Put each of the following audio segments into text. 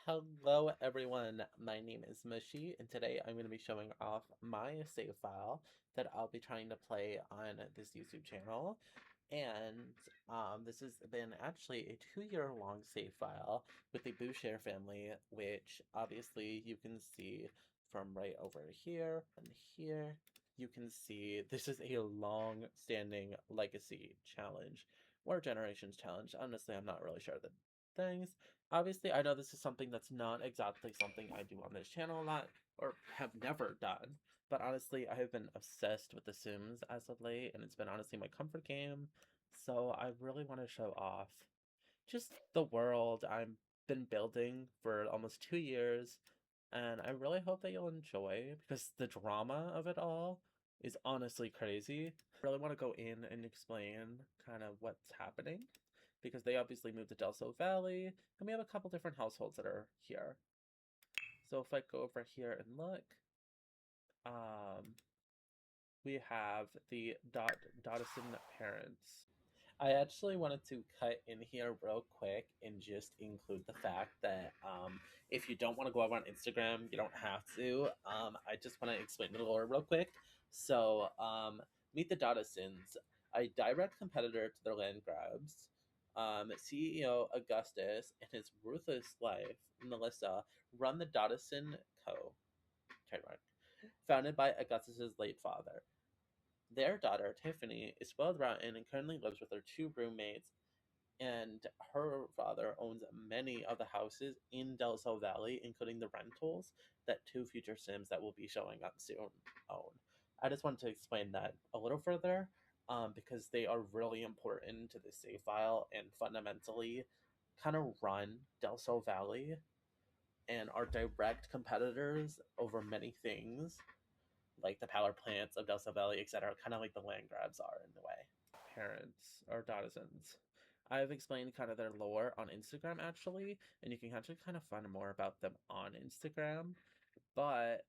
Hello everyone, my name is Mushy, and today I'm going to be showing off my save file that I'll be trying to play on this YouTube channel. And this has been actually a 2-year long save file with the Boucher family, which obviously you can see from right over here and here. You can see this is a long-standing legacy challenge or generations challenge. Honestly, I'm not really sure the things. Obviously, I know this is something that's not exactly something I do on this channel a lot, or have never done, but honestly, I have been obsessed with The Sims as of late, and it's been honestly my comfort game, so I really want to show off just the world I've been building for almost 2 years, and I really hope that you'll enjoy, because the drama of it all is honestly crazy. I really want to go in and explain kind of what's happening because they obviously moved to Del Sol Valley, and we have a couple different households that are here. So if I go over here and look, we have the Dotson parents. I actually wanted to cut in here real quick and just include the fact that if you don't want to go over on Instagram, you don't have to. I just want to explain the lore real quick. So, meet the Dottisons, a direct competitor to their land grabs. CEO Augustus and his ruthless wife, Melissa, run the Dottison Co. Trademark, founded by Augustus's late father. Their daughter, Tiffany, is spoiled rotten and currently lives with her two roommates, and her father owns many of the houses in Del Sol Valley, including the rentals that two future Sims that will be showing up soon own. I just wanted to explain that a little further because they are really important to the save file and fundamentally kind of run Del Sol Valley and are direct competitors over many things like the power plants of Del Sol Valley, etc., kind of like the land grabs are in a way. Parents or Dottisons. I've explained kind of their lore on Instagram actually, and you can actually kind of find more about them on Instagram. But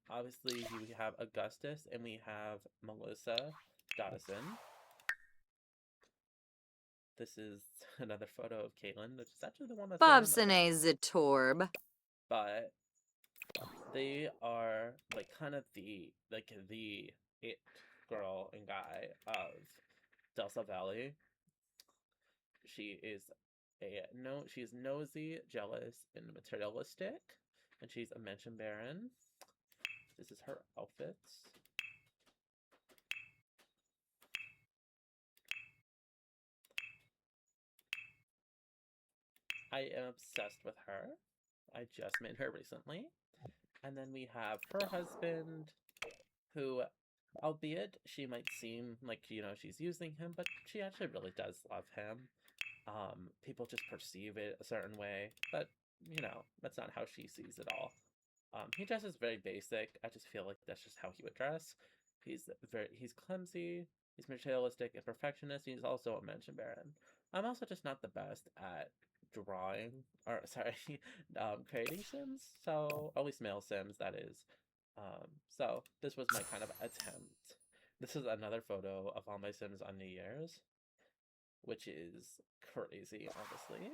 obviously we have Augustus and we have Melissa Dottison. This is another photo of Caitlin, which is actually the one that's wearing the Bobson the Torb. But they are like kind of the it girl and guy of Del Sol Valley. She is she's nosy, jealous, and materialistic, and she's a mansion baron. This is her outfits. I am obsessed with her. I just met her recently. And then we have her husband, who, albeit she might seem like, she's using him, but she actually really does love him. People just perceive it a certain way, but, that's not how she sees it all. He dresses very basic. I just feel like that's just how he would dress. He's clumsy, he's materialistic and perfectionist. He's also a mansion baron. I'm also just not the best at drawing, or sorry, creating Sims. So at least male Sims, that is. So this was my kind of attempt. This is another photo of all my Sims on New Year's, which is crazy, honestly.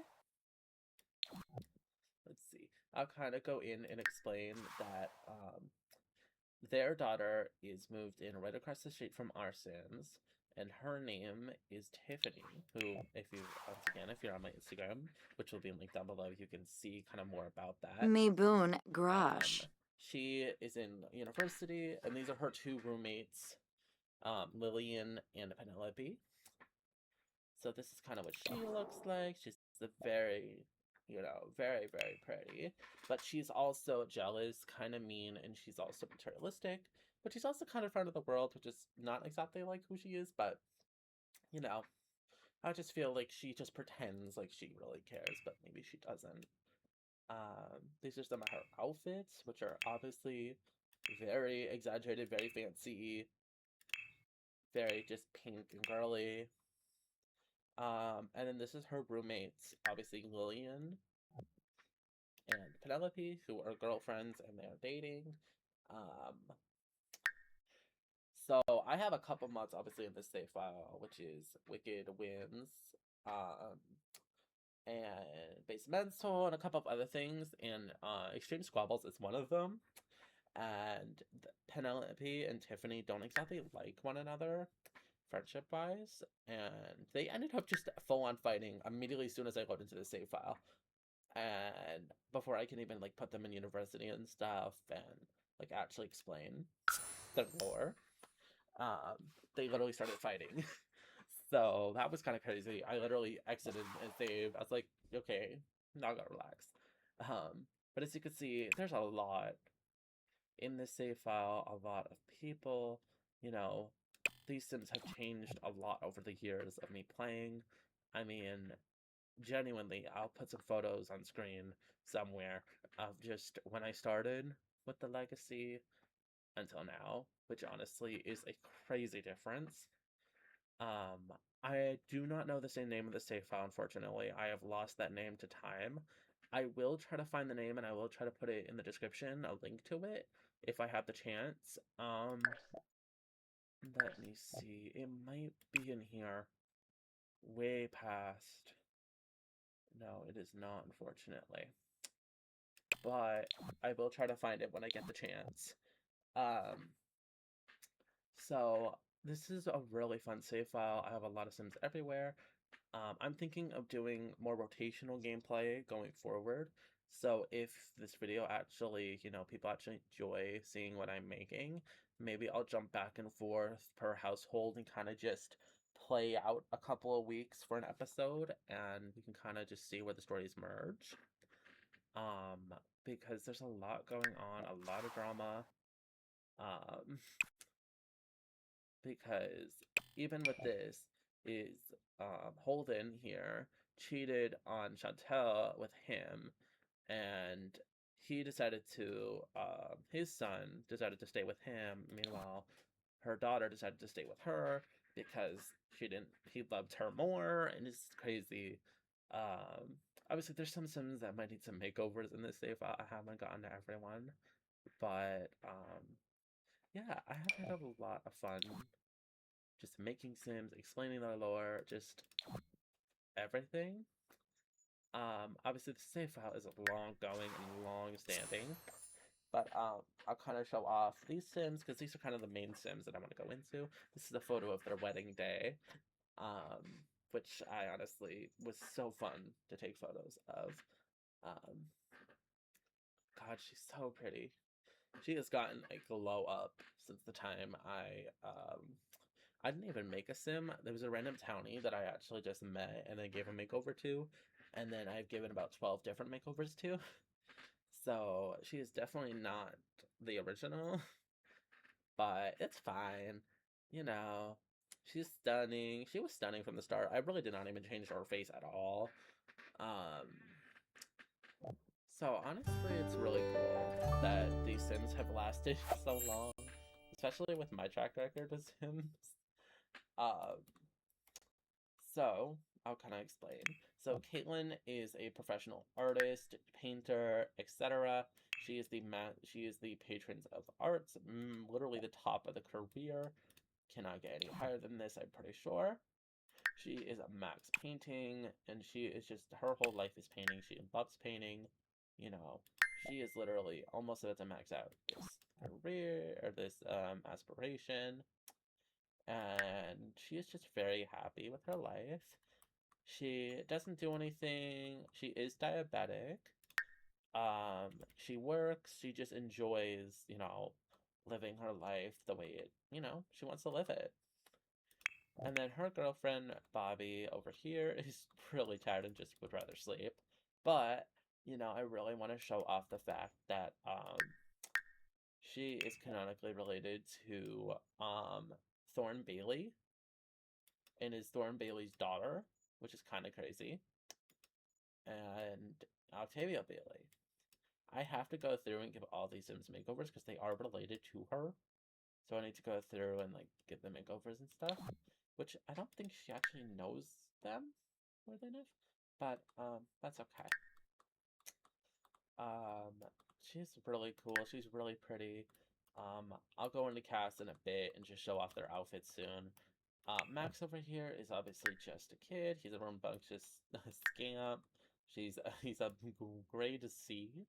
Let's see. I'll kind of go in and explain that their daughter is moved in right across the street from our Sims, and her name is Tiffany, who, if you're on my Instagram, which will be linked down below, you can see kind of more about that. Me boon Grosh. She is in university, and these are her two roommates, Lillian and Penelope. So this is kind of what she looks like. She's a very, very, very pretty. But she's also jealous, kind of mean, and she's also materialistic. But she's also kind of front of the world, which is not exactly like who she is. But, I just feel like she just pretends like she really cares, but maybe she doesn't. These are some of her outfits, which are obviously very exaggerated, very fancy, very just pink and girly. And then this is her roommates, obviously Lillian and Penelope, who are girlfriends and they're dating. Um, so I have a couple mods, obviously, in this save file, which is Wicked Wins, um, and Base Mental, and a couple of other things, and Extreme Squabbles is one of them. And Penelope and Tiffany don't exactly like one another, friendship-wise, and they ended up just full-on fighting immediately as soon as I load into the save file. And before I can even, like, put them in university and stuff, and, like, actually explain the lore, they literally started fighting. So that was kind of crazy. I literally exited and saved. I was like, okay, now I gotta relax. But as you can see, there's a lot in this save file, a lot of people. You know, these Sims have changed a lot over the years of me playing. I mean, genuinely, I'll put some photos on screen somewhere of just when I started with the legacy until now, which honestly is a crazy difference. I do not know the same name of the save file, unfortunately. I have lost that name to time. I will try to find the name and I will try to put it in the description, a link to it, if I have the chance. Let me see. It might be in here. Way past. No, it is not, unfortunately. But I will try to find it when I get the chance. So this is a really fun save file. I have a lot of Sims everywhere. I'm thinking of doing more rotational gameplay going forward. So if this video actually, people actually enjoy seeing what I'm making, maybe I'll jump back and forth per household and kind of just play out a couple of weeks for an episode, and we can kind of just see where the stories merge. Because there's a lot going on, a lot of drama. Because even with this is Holden here cheated on Chantel with him, and he decided to his son decided to stay with him. Meanwhile, her daughter decided to stay with her because he loved her more, and it's crazy. Obviously there's some Sims that might need some makeovers in this save. I haven't gotten to everyone, but yeah, I have had a lot of fun just making Sims, explaining their lore, just everything. Obviously the save file is long going and long standing, but I'll kind of show off these Sims because these are kind of the main Sims that I want to go into. This is a photo of their wedding day, which I honestly was so fun to take photos of. Um, God, she's so pretty. She has gotten a glow up since the time I didn't even make a sim. There was a random townie that I actually just met and then gave a makeover to, and then I've given about 12 different makeovers to. So she is definitely not the original, but it's fine. You know, she's stunning. She was stunning from the start. I really did not even change her face at all. Um, so honestly, it's really cool that these Sims have lasted so long, especially with my track record as Sims. Um, so I'll kind of explain. So Caitlin is a professional artist, painter, etc. She is the patrons of arts, literally the top of the career. Cannot get any higher than this, I'm pretty sure. She is a max painting, and she is just, her whole life is painting. She loves painting. You know, she is literally almost about to max out this career, or this aspiration. And she is just very happy with her life. She doesn't do anything. She is diabetic. She works. She just enjoys, living her life the way she wants to live it. And then her girlfriend, Bobby, over here is really tired and just would rather sleep. But, I really want to show off the fact that she is canonically related to Thorn Bailey and is Thorn Bailey's daughter, which is kind of crazy. And Octavia Bailey. I have to go through and give all these Sims makeovers because they are related to her. So I need to go through and give them makeovers and stuff. Which I don't think she actually knows them where they live. But that's okay. She's really cool. She's really pretty. I'll go into cast in a bit and just show off their outfits soon. Max over here is obviously just a kid. He's a rambunctious scamp. He's a grade C.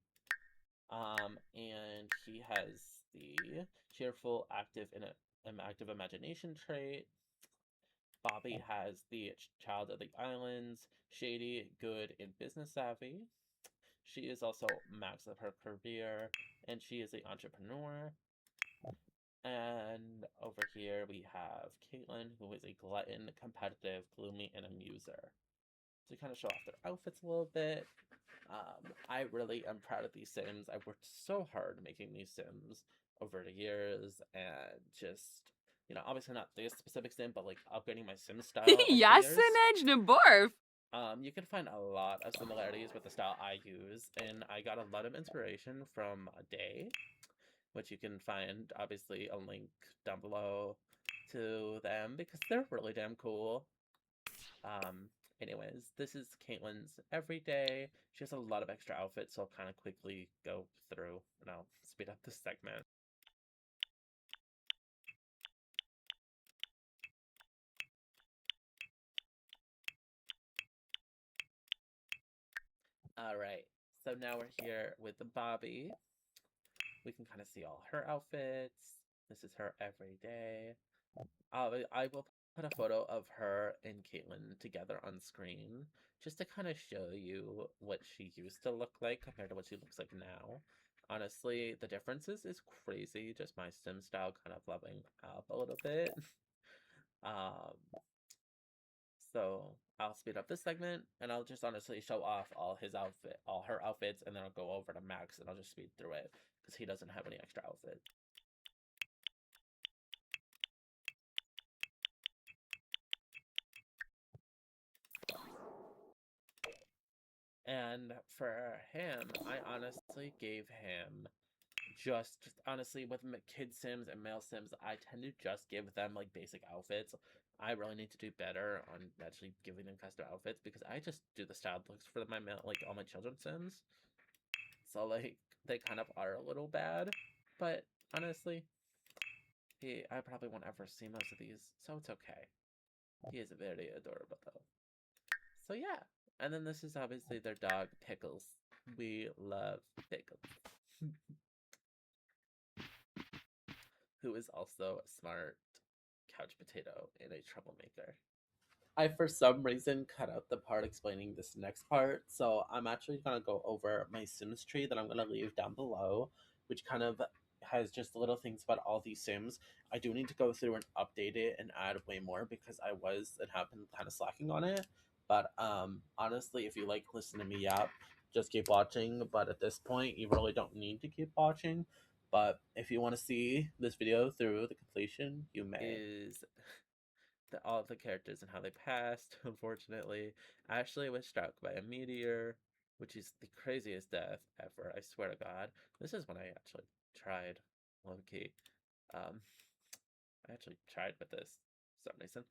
And he has the cheerful, active imagination trait. Bobby has the child of the islands, shady, good, and business savvy. She is also max of her career, and she is an entrepreneur. And over here we have Caitlin, who is a glutton, competitive, gloomy, and a muser. To kind of show off their outfits a little bit. I really am proud of these Sims. I've worked so hard making these Sims over the years, and just, obviously not this specific Sim, but like upgrading my Sim style over the years. Jasne barf. You can find a lot of similarities with the style I use, and I got a lot of inspiration from Day, which you can find, obviously, a link down below to them because they're really damn cool. Anyways, this is Caitlin's everyday. She has a lot of extra outfits, so I'll kind of quickly go through and I'll speed up this segment. Alright, so now we're here with the Bobby. We can kind of see all her outfits. This is her everyday. I will put a photo of her and Caitlin together on screen just to kind of show you what she used to look like compared to what she looks like now. Honestly, the differences is crazy. Just my sim style kind of leveling up a little bit. So I'll speed up this segment and I'll just honestly show off all her outfits, and then I'll go over to Max and I'll just speed through it because he doesn't have any extra outfits. And for him, I honestly gave him just honestly with kid sims and male sims, I tend to just give them like basic outfits. I really need to do better on actually giving them custom outfits because I just do the style looks for my male, like all my children's sims. So like they kind of are a little bad, but honestly, I probably won't ever see most of these, so it's okay. He is very adorable though. So yeah, and then this is obviously their dog Pickles. We love Pickles. Who is also a smart couch potato and a troublemaker. I, for some reason, cut out the part explaining this next part, so I'm actually going to go over my Sims tree that I'm going to leave down below, which kind of has just little things about all these Sims. I do need to go through and update it and add way more because it have been kind of slacking on it. But honestly, if you like listening to me yap, just keep watching. But at this point, you really don't need to keep watching. But if you want to see this video through the completion, you may. Is all the characters and how they passed. Unfortunately, Ashley was struck by a meteor, which is the craziest death ever. I swear to God. This is when I actually tried low-key. I actually tried with this for some reason.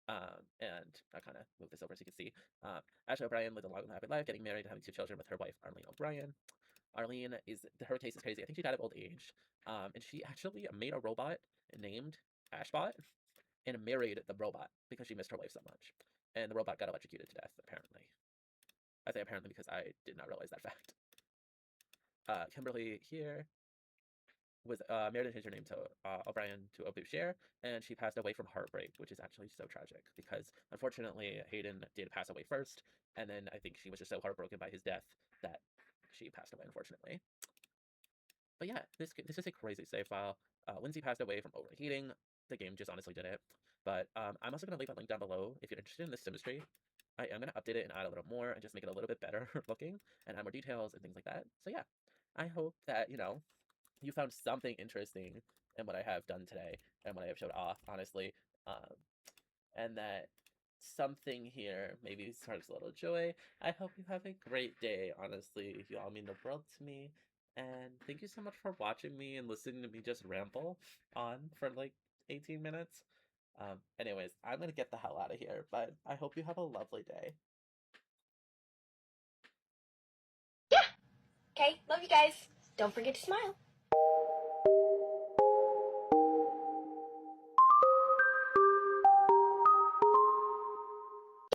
And I kind of move this over so you can see. Ashley O'Brien lived a long and happy life, getting married and having 2 children with her wife, Arlene O'Brien. Arlene her taste is crazy. I think she died of old age. And she actually made a robot named Ashbot and married the robot because she missed her wife so much. And the robot got electrocuted to death, apparently. I say apparently because I did not realize that fact. Kimberly here was married and changed her name to O'Brien to O'Boucher, and she passed away from heartbreak, which is actually so tragic because unfortunately Hayden did pass away first, and then I think she was just so heartbroken by his death that she passed away, unfortunately. But yeah, this is a crazy save file. Lindsay passed away from overheating. The game just honestly did it. But I'm also going to leave a link down below if you're interested in this Symmetry. I am going to update it and add a little more and just make it a little bit better looking and add more details and things like that. So yeah, I hope that, you found something interesting in what I have done today and what I have showed off, honestly. And that something here maybe sparks a little joy. I hope you have a great day, honestly. You all mean the world to me. And thank you so much for watching me and listening to me just ramble on for like 18 minutes. Anyways, I'm gonna get the hell out of here, but I hope you have a lovely day. Yeah. Okay, love you guys. Don't forget to smile.